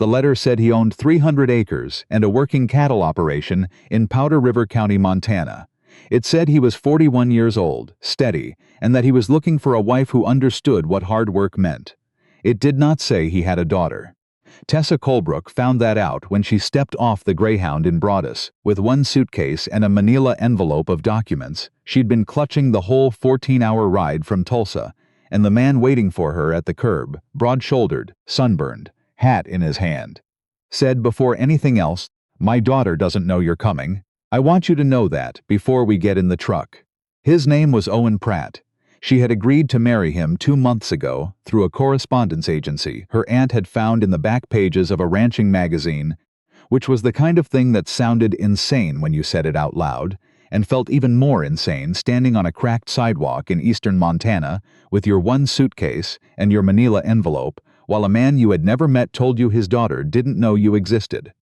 The letter said he owned 300 acres and a working cattle operation in Powder River County, Montana. It said he was 41 years old, steady, and that he was looking for a wife who understood what hard work meant. It did not say he had a daughter. Tessa Colbrook found that out when she stepped off the Greyhound in Broadus with one suitcase and a manila envelope of documents she'd been clutching the whole 14-hour ride from Tulsa, and the man waiting for her at the curb, broad-shouldered, sunburned, hat in his hand, said before anything else, "My daughter doesn't know you're coming. I want you to know that before we get in the truck." His name was Owen Pratt. She had agreed to marry him 2 months ago through a correspondence agency her aunt had found in the back pages of a ranching magazine, which was the kind of thing that sounded insane when you said it out loud, and felt even more insane standing on a cracked sidewalk in eastern Montana with your one suitcase and your manila envelope, while a man you had never met told you his daughter didn't know you existed.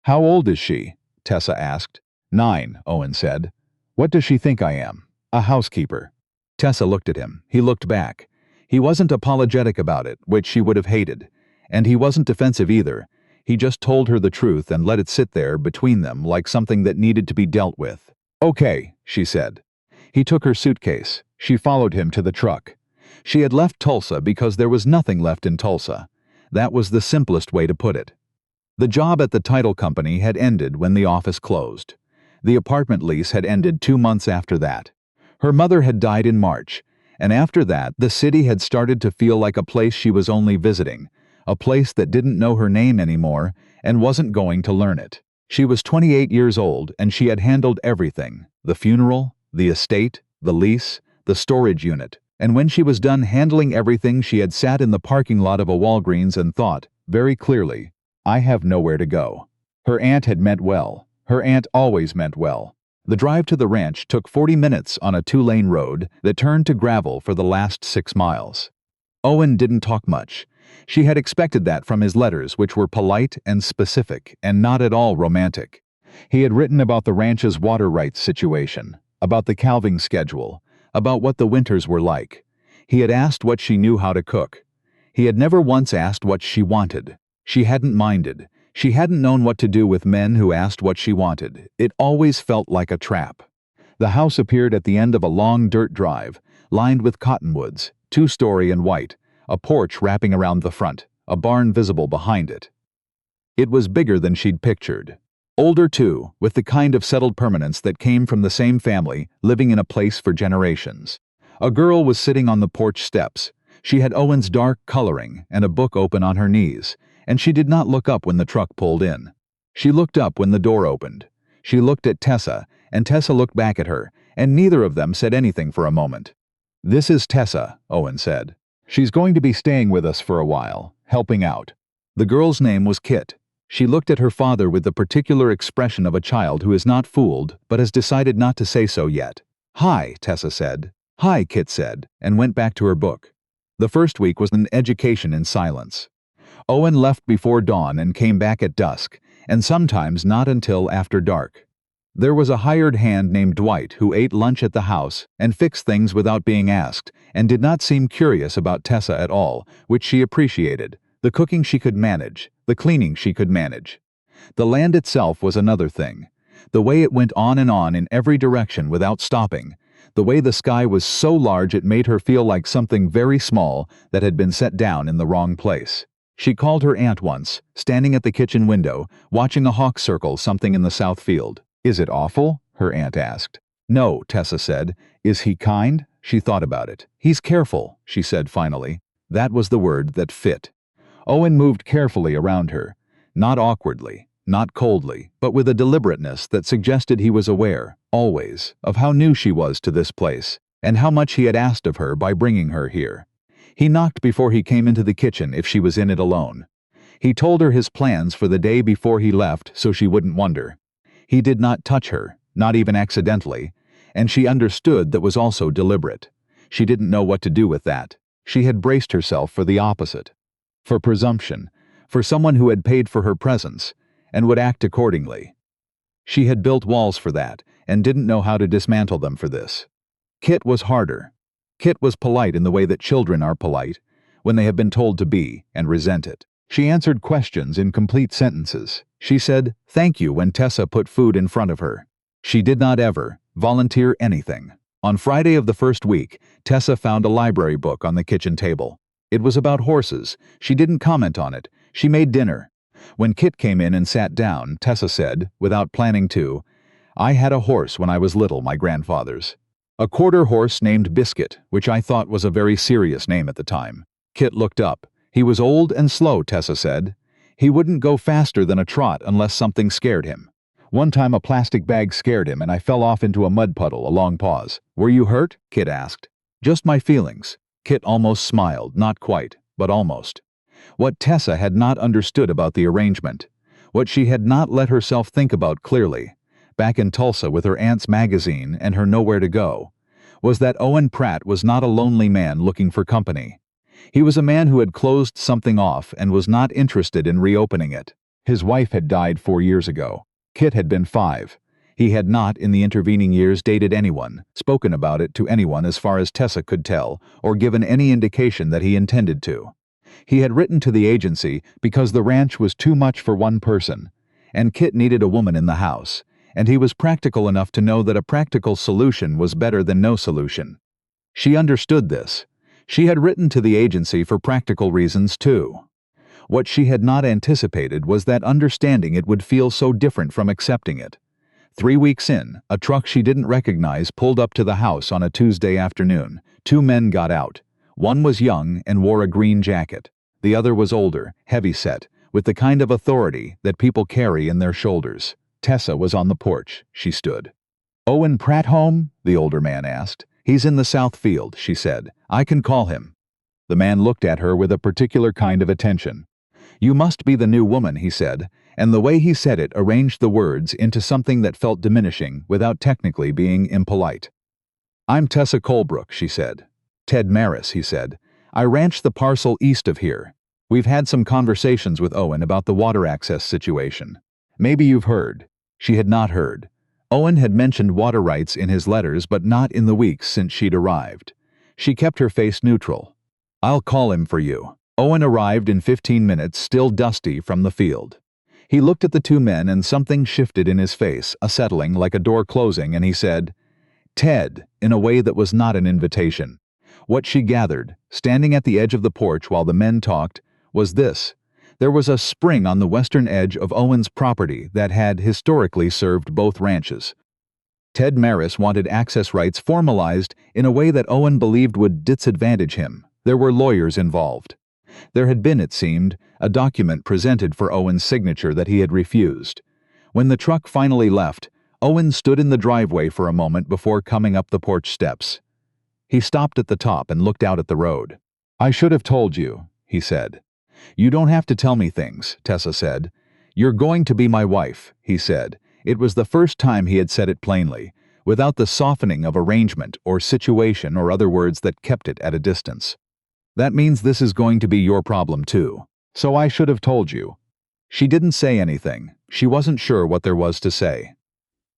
"How old is she?" Tessa asked. 9, Owen said. "What does she think I am? A housekeeper?" Tessa looked at him. He looked back. He wasn't apologetic about it, which she would have hated, and he wasn't defensive either. He just told her the truth and let it sit there between them like something that needed to be dealt with. "Okay," she said. He took her suitcase. She followed him to the truck. She had left Tulsa because there was nothing left in Tulsa. That was the simplest way to put it. The job at the title company had ended when the office closed. The apartment lease had ended 2 months after that. Her mother had died in March, and after that the city had started to feel like a place she was only visiting, a place that didn't know her name anymore and wasn't going to learn it. She was 28 years old and she had handled everything: the funeral, the estate, the lease, the storage unit. And when she was done handling everything, she had sat in the parking lot of a Walgreens and thought, very clearly, "I have nowhere to go." Her aunt had meant well. Her aunt always meant well. The drive to the ranch took 40 minutes on a 2-lane road that turned to gravel for the last 6 miles. Owen didn't talk much. She had expected that from his letters, which were polite and specific and not at all romantic. He had written about the ranch's water rights situation, about the calving schedule, about what the winters were like. He had asked what she knew how to cook. He had never once asked what she wanted. She hadn't minded. She hadn't known what to do with men who asked what she wanted. It always felt like a trap. The house appeared at the end of a long dirt drive, lined with cottonwoods, 2-story and white, a porch wrapping around the front, a barn visible behind it. It was bigger than she'd pictured. Older too, with the kind of settled permanence that came from the same family, living in a place for generations. A girl was sitting on the porch steps. She had Owen's dark coloring and a book open on her knees, and she did not look up when the truck pulled in. She looked up when the door opened. She looked at Tessa, and Tessa looked back at her, and neither of them said anything for a moment. "This is Tessa," Owen said. "She's going to be staying with us for a while, helping out." The girl's name was Kit. She looked at her father with the particular expression of a child who is not fooled but has decided not to say so yet. "Hi," Tessa said. "Hi," Kit said, and went back to her book. The first week was an education in silence. Owen left before dawn and came back at dusk, and sometimes not until after dark. There was a hired hand named Dwight who ate lunch at the house and fixed things without being asked, and did not seem curious about Tessa at all, which she appreciated. The cooking she could manage, the cleaning she could manage. The land itself was another thing. The way it went on in every direction without stopping. The way the sky was so large it made her feel like something very small that had been set down in the wrong place. She called her aunt once, standing at the kitchen window, watching a hawk circle something in the south field. "Is it awful?" her aunt asked. "No," Tessa said. "Is he kind?" She thought about it. "He's careful," she said finally. That was the word that fit. Owen moved carefully around her, not awkwardly, not coldly, but with a deliberateness that suggested he was aware, always, of how new she was to this place, and how much he had asked of her by bringing her here. He knocked before he came into the kitchen if she was in it alone. He told her his plans for the day before he left so she wouldn't wonder. He did not touch her, not even accidentally, and she understood that was also deliberate. She didn't know what to do with that. She had braced herself for the opposite. For presumption, for someone who had paid for her presence, and would act accordingly. She had built walls for that, and didn't know how to dismantle them for this. Kit was harder. Kit was polite in the way that children are polite, when they have been told to be, and resent it. She answered questions in complete sentences. She said thank you when Tessa put food in front of her. She did not ever volunteer anything. On Friday of the first week, Tessa found a library book on the kitchen table. It was about horses. She didn't comment on it. She made dinner. When Kit came in and sat down, Tessa said, without planning to, "I had a horse when I was little, my grandfather's. A quarter horse named Biscuit, which I thought was a very serious name at the time." Kit looked up. "He was old and slow," Tessa said. "He wouldn't go faster than a trot unless something scared him. One time a plastic bag scared him and I fell off into a mud puddle." A long pause. "Were you hurt?" Kit asked. "Just my feelings." Kit almost smiled, not quite, but almost. What Tessa had not understood about the arrangement, what she had not let herself think about clearly, back in Tulsa with her aunt's magazine and her nowhere to go, was that Owen Pratt was not a lonely man looking for company. He was a man who had closed something off and was not interested in reopening it. His wife had died 4 years ago. Kit had been 5. He had not, in the intervening years, dated anyone, spoken about it to anyone as far as Tessa could tell, or given any indication that he intended to. He had written to the agency because the ranch was too much for one person, and Kit needed a woman in the house, and he was practical enough to know that a practical solution was better than no solution. She understood this. She had written to the agency for practical reasons too. What she had not anticipated was that understanding it would feel so different from accepting it. 3 weeks in, a truck she didn't recognize pulled up to the house on a Tuesday afternoon. 2 men got out. One was young and wore a green jacket. The other was older, heavy-set, with the kind of authority that people carry in their shoulders. Tessa was on the porch. She stood. "Owen Pratt home?" the older man asked. "He's in the south field," she said. "I can call him." The man looked at her with a particular kind of attention. "You must be the new woman," he said, and the way he said it arranged the words into something that felt diminishing without technically being impolite. "I'm Tessa Colbrook," she said. "Ted Maris," he said. "I ranch the parcel east of here. We've had some conversations with Owen about the water access situation. Maybe you've heard." She had not heard. Owen had mentioned water rights in his letters, but not in the weeks since she'd arrived. She kept her face neutral. "I'll call him for you." Owen arrived in 15 minutes, still dusty from the field. He looked at the 2 men and something shifted in his face, a settling like a door closing, and he said, "Ted," in a way that was not an invitation. What she gathered, standing at the edge of the porch while the men talked, was this. There was a spring on the western edge of Owen's property that had historically served both ranches. Ted Maris wanted access rights formalized in a way that Owen believed would disadvantage him. There were lawyers involved. There had been, it seemed, a document presented for Owen's signature that he had refused. When the truck finally left, Owen stood in the driveway for a moment before coming up the porch steps. He stopped at the top and looked out at the road. "I should have told you," he said. "You don't have to tell me things," Tessa said. "You're going to be my wife," he said. It was the first time he had said it plainly, without the softening of arrangement or situation or other words that kept it at a distance. "That means this is going to be your problem too. So I should have told you." She didn't say anything. She wasn't sure what there was to say.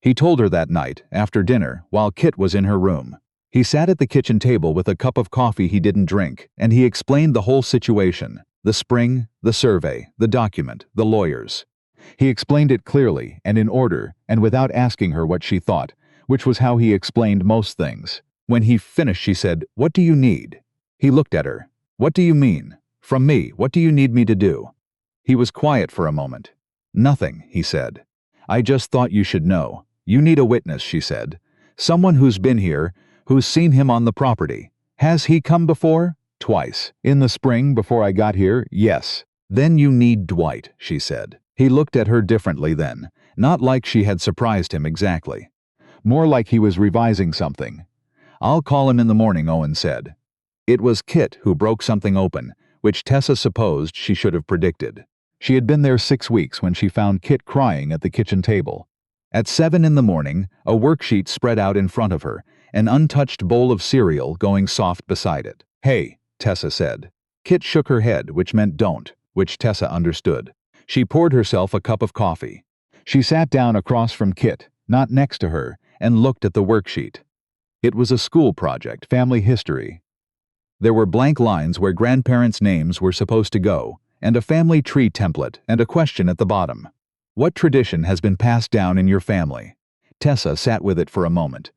He told her that night, after dinner, while Kit was in her room. He sat at the kitchen table with a cup of coffee he didn't drink, and he explained the whole situation. The spring, the survey, the document, the lawyers. He explained it clearly and in order and without asking her what she thought, which was how he explained most things. When he finished, she said, "What do you need?" He looked at her. "What do you mean? From me, what do you need me to do?" He was quiet for a moment. "Nothing," he said. "I just thought you should know. You need a witness," she said. "Someone who's been here, who's seen him on the property. Has he come before?" "Twice. In the spring before I got here, yes." "Then you need Dwight," she said. He looked at her differently then, not like she had surprised him exactly. More like he was revising something. "I'll call him in the morning," Owen said. It was Kit who broke something open, which Tessa supposed she should have predicted. She had been there 6 weeks when she found Kit crying at the kitchen table. At 7 in the morning, a worksheet spread out in front of her, an untouched bowl of cereal going soft beside it. "Hey," Tessa said. Kit shook her head, which meant don't, which Tessa understood. She poured herself a cup of coffee. She sat down across from Kit, not next to her, and looked at the worksheet. It was a school project, family history. There were blank lines where grandparents' names were supposed to go, and a family tree template and a question at the bottom. What tradition has been passed down in your family? Tessa sat with it for a moment.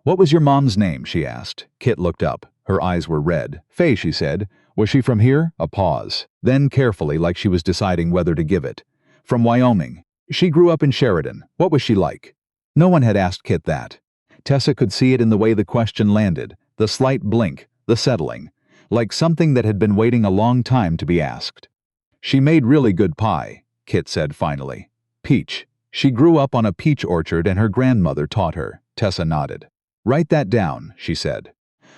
What was your mom's name? She asked. Kit looked up. Her eyes were red. Faye, she said. Was she from here? A pause. Then carefully, like she was deciding whether to give it. From Wyoming. She grew up in Sheridan. What was she like? No one had asked Kit that. Tessa could see it in the way the question landed, the slight blink, the settling, like something that had been waiting a long time to be asked. She made really good pie, Kit said finally. Peach. She grew up on a peach orchard and her grandmother taught her. Tessa nodded. Write that down, she said.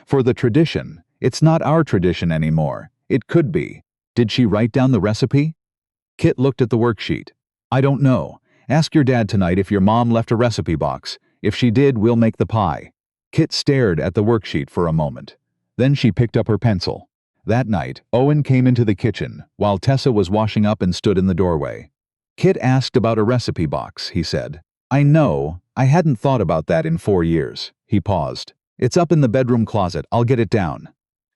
For the tradition, it's not our tradition anymore. It could be. Did she write down the recipe? Kit looked at the worksheet. I don't know. Ask your dad tonight if your mom left a recipe box. If she did, we'll make the pie. Kit stared at the worksheet for a moment. Then she picked up her pencil. That night, Owen came into the kitchen, while Tessa was washing up and stood in the doorway. Kit asked about a recipe box, he said. I know. I hadn't thought about that in 4 years. He paused. It's up in the bedroom closet. I'll get it down.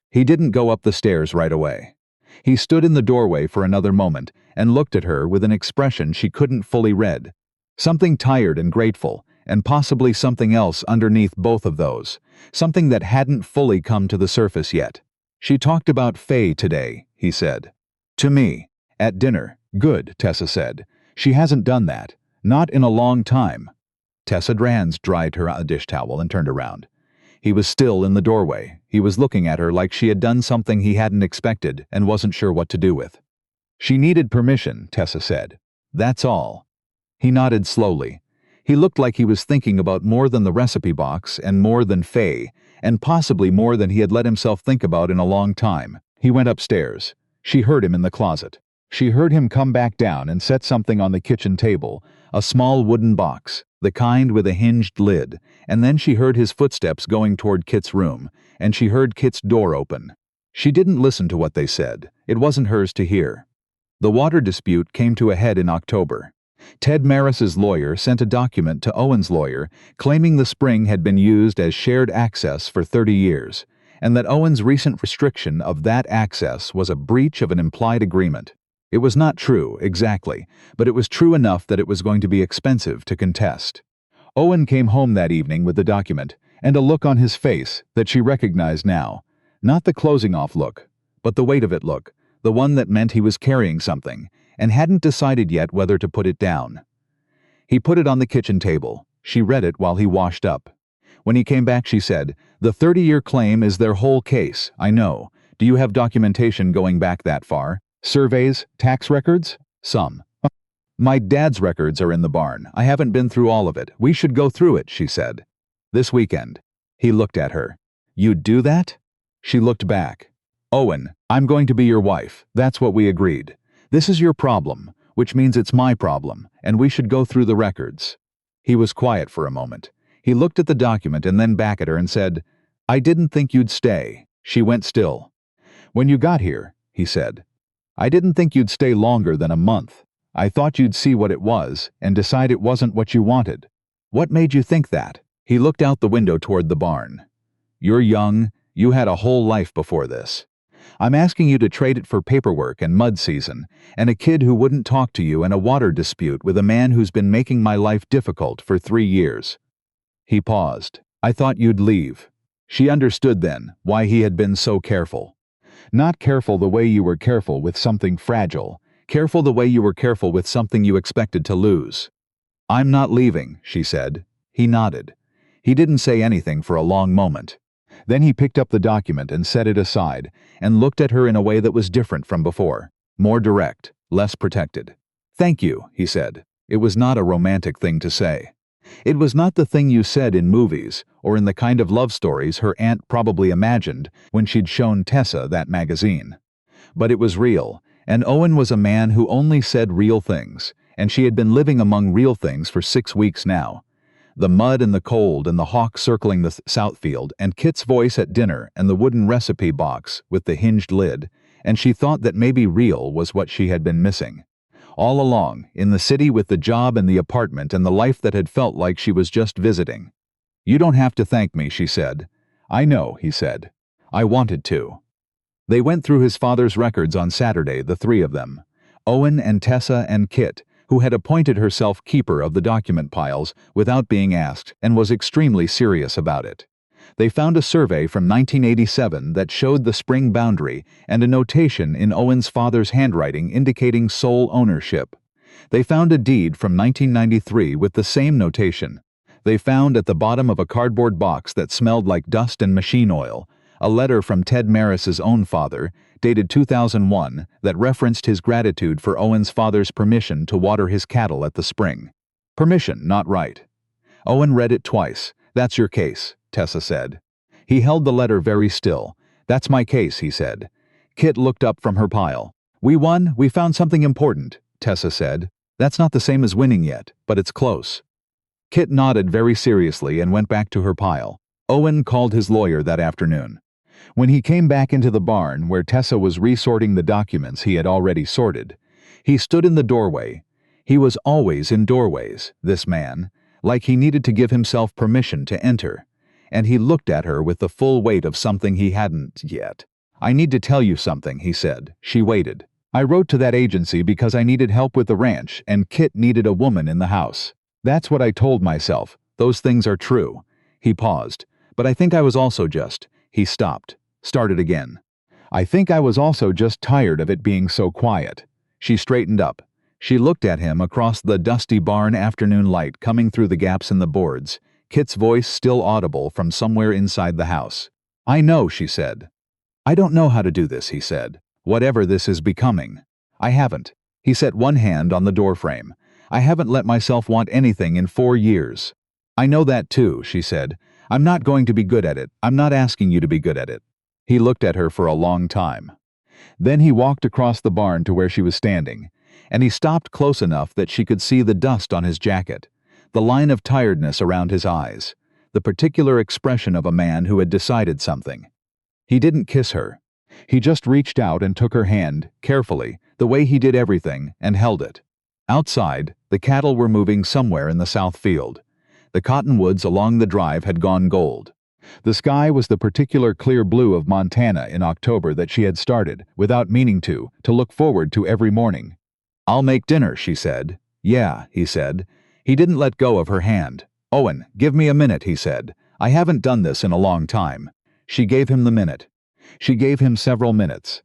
He didn't go up the stairs right away. He stood in the doorway for another moment and looked at her with an expression she couldn't fully read. Something tired and grateful, and possibly something else underneath both of those. Something that hadn't fully come to the surface yet. She talked about Faye today, he said. To me. At dinner. Good, Tessa said. She hasn't done that. Not in a long time. Tessa Drans dried her dish towel and turned around. He was still in the doorway. He was looking at her like she had done something he hadn't expected and wasn't sure what to do with. She needed permission, Tessa said. That's all. He nodded slowly. He looked like he was thinking about more than the recipe box and more than Faye, and possibly more than he had let himself think about in a long time. He went upstairs. She heard him in the closet. She heard him come back down and set something on the kitchen table, a small wooden box, the kind with a hinged lid, and then she heard his footsteps going toward Kit's room, and she heard Kit's door open. She didn't listen to what they said. It wasn't hers to hear. The water dispute came to a head in October. Ted Maris's lawyer sent a document to Owen's lawyer claiming the spring had been used as shared access for 30 years, and that Owen's recent restriction of that access was a breach of an implied agreement. It was not true, exactly, but it was true enough that it was going to be expensive to contest. Owen came home that evening with the document, and a look on his face that she recognized now. Not the closing-off look, but the weight of it look, the one that meant he was carrying something, and hadn't decided yet whether to put it down. He put it on the kitchen table. She read it while he washed up. When he came back, she said, "The 30-year claim is their whole case, I know. Do you have documentation going back that far? Surveys, tax records?" "Some." "My dad's records are in the barn. I haven't been through all of it. We should go through it," she said. "This weekend." He looked at her. "You'd do that?" She looked back. "Owen, I'm going to be your wife. That's what we agreed. This is your problem, which means it's my problem, and we should go through the records." He was quiet for a moment. He looked at the document and then back at her and said, "I didn't think you'd stay." She went still. "When you got here," he said, "I didn't think you'd stay longer than a month. I thought you'd see what it was and decide it wasn't what you wanted." "What made you think that?" He looked out the window toward the barn. "You're young. You had a whole life before this. I'm asking you to trade it for paperwork and mud season, and a kid who wouldn't talk to you and a water dispute with a man who's been making my life difficult for 3 years. He paused. "I thought you'd leave." She understood then why he had been so careful. Not careful the way you were careful with something fragile, careful the way you were careful with something you expected to lose. "I'm not leaving," she said. He nodded. He didn't say anything for a long moment. Then he picked up the document and set it aside, and looked at her in a way that was different from before, more direct, less protected. "Thank you," he said. It was not a romantic thing to say. It was not the thing you said in movies, or in the kind of love stories her aunt probably imagined when she'd shown Tessa that magazine. But it was real, and Owen was a man who only said real things, and she had been living among real things for 6 weeks now. The mud and the cold and the hawk circling the southfield, and Kit's voice at dinner and the wooden recipe box with the hinged lid, and she thought that maybe real was what she had been missing. All along, in the city with the job and the apartment and the life that had felt like she was just visiting. "You don't have to thank me," she said. "I know," he said. "I wanted to." They went through his father's records on Saturday, the three of them. Owen and Tessa and Kit, who had appointed herself keeper of the document piles without being asked and was extremely serious about it. They found a survey from 1987 that showed the spring boundary and a notation in Owen's father's handwriting indicating sole ownership. They found a deed from 1993 with the same notation. They found at the bottom of a cardboard box that smelled like dust and machine oil a letter from Ted Maris's own father, dated 2001, that referenced his gratitude for Owen's father's permission to water his cattle at the spring. Permission, not right. Owen read it twice. "That's your case," Tessa said. He held the letter very still. "That's my case," he said. Kit looked up from her pile. "We won. We found something important," Tessa said. "That's not the same as winning yet, but it's close." Kit nodded very seriously and went back to her pile. Owen called his lawyer that afternoon. When he came back into the barn where Tessa was resorting the documents he had already sorted, he stood in the doorway. He was always in doorways, this man, like he needed to give himself permission to enter. And he looked at her with the full weight of something he hadn't yet. "I need to tell you something," he said. She waited. "I wrote to that agency because I needed help with the ranch and Kit needed a woman in the house. That's what I told myself. Those things are true." He paused. "But I think I was also just..." He stopped. Started again. "I think I was also just tired of it being so quiet." She straightened up. She looked at him across the dusty barn afternoon light coming through the gaps in the boards, Kit's voice still audible from somewhere inside the house. "I know," she said. "I don't know how to do this," he said. "Whatever this is becoming. I haven't." He set one hand on the doorframe. "I haven't let myself want anything in 4 years." "I know that too," she said. "I'm not going to be good at it. I'm not asking you to be good at it." He looked at her for a long time. Then he walked across the barn to where she was standing, and he stopped close enough that she could see the dust on his jacket, the line of tiredness around his eyes, the particular expression of a man who had decided something. He didn't kiss her. He just reached out and took her hand, carefully, the way he did everything, and held it. Outside, the cattle were moving somewhere in the south field. The cottonwoods along the drive had gone gold. The sky was the particular clear blue of Montana in October that she had started, without meaning to look forward to every morning. "I'll make dinner," she said. "Yeah," he said. He didn't let go of her hand. "Owen, give me a minute," he said. "I haven't done this in a long time." She gave him the minute. She gave him several minutes.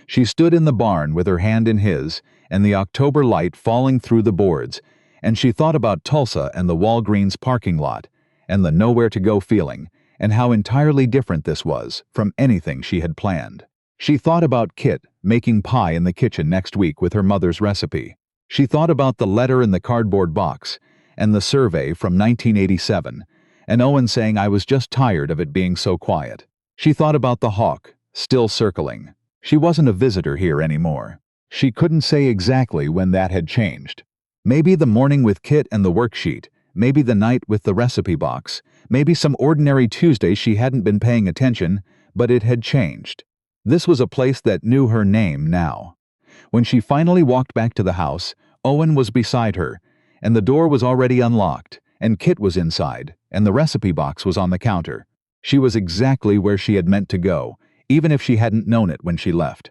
She stood in the barn with her hand in his, and the October light falling through the boards, and she thought about Tulsa and the Walgreens parking lot, and the nowhere-to-go feeling, and how entirely different this was from anything she had planned. She thought about Kit making pie in the kitchen next week with her mother's recipe. She thought about the letter in the cardboard box, and the survey from 1987, and Owen saying I was just tired of it being so quiet. She thought about the hawk, still circling. She wasn't a visitor here anymore. She couldn't say exactly when that had changed. Maybe the morning with Kit and the worksheet, maybe the night with the recipe box, maybe some ordinary Tuesday she hadn't been paying attention, but it had changed. This was a place that knew her name now. When she finally walked back to the house, Owen was beside her, and the door was already unlocked, and Kit was inside, and the recipe box was on the counter. She was exactly where she had meant to go, even if she hadn't known it when she left.